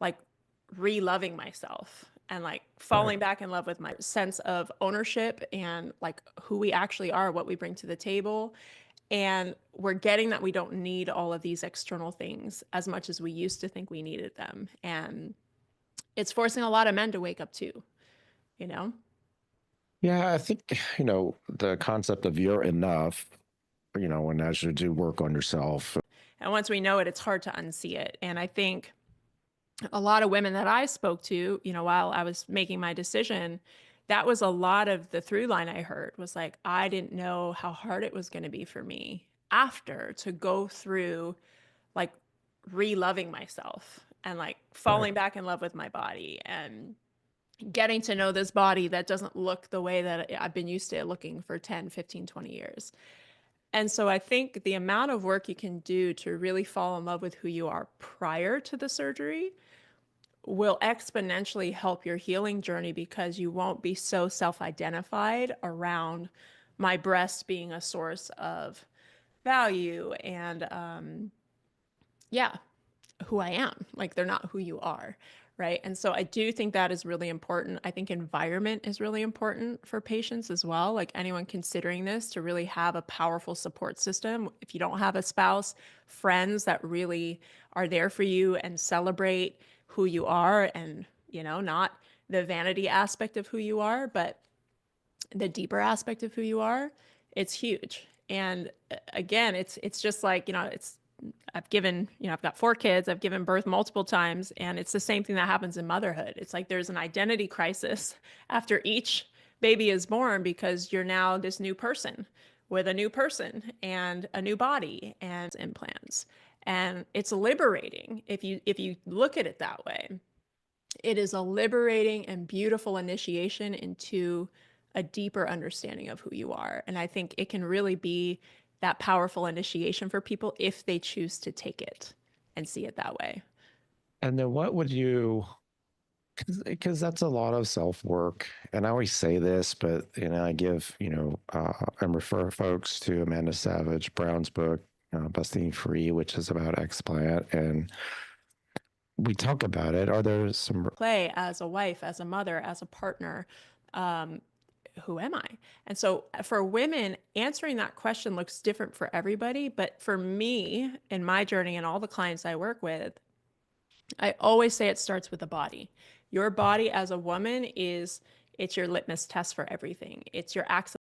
like re-loving myself and like Right. falling back in love with my sense of ownership and like who we actually are, what we bring to the table. And we're getting that we don't need all of these external things as much as we used to think we needed them. And it's forcing a lot of men to wake up too, you know? Yeah, I think, the concept of you're enough, and as you do work on yourself. And once we know it, it's hard to unsee it. And I think a lot of women that I spoke to, while I was making my decision, that was a lot of the through line I heard was like, I didn't know how hard it was going to be for me after to go through like re-loving myself and like Right. falling back in love with my body and getting to know this body that doesn't look the way that I've been used to looking for 10, 15, 20 years. And so I think the amount of work you can do to really fall in love with who you are prior to the surgery will exponentially help your healing journey because you won't be so self-identified around my breast being a source of value and yeah, who I am. Like they're not who you are, right? And so I do think that is really important. I think environment is really important for patients as well. Like anyone considering this to really have a powerful support system. If you don't have a spouse, friends that really are there for you and celebrate who you are and, not the vanity aspect of who you are, but the deeper aspect of who you are, it's huge. And again, it's just like, I've got 4 kids, I've given birth multiple times, and it's the same thing that happens in motherhood. It's like there's an identity crisis after each baby is born because you're now this new person with a new person and a new body and implants. And it's liberating if you look at it that way. It is a liberating and beautiful initiation into a deeper understanding of who you are. And I think it can really be that powerful initiation for people if they choose to take it and see it that way. And then what would you, because that's a lot of self work. And I always say this, but, I give, and refer folks to Amanda Savage Brown's book, Busting Free, which is about explant. And we talk about it. Are there some, Play as a wife, as a mother, as a partner. Who am I? And so for women, answering that question looks different for everybody. But for me, in my journey and all the clients I work with, I always say it starts with the body. Your body as a woman it's your litmus test for everything. It's your access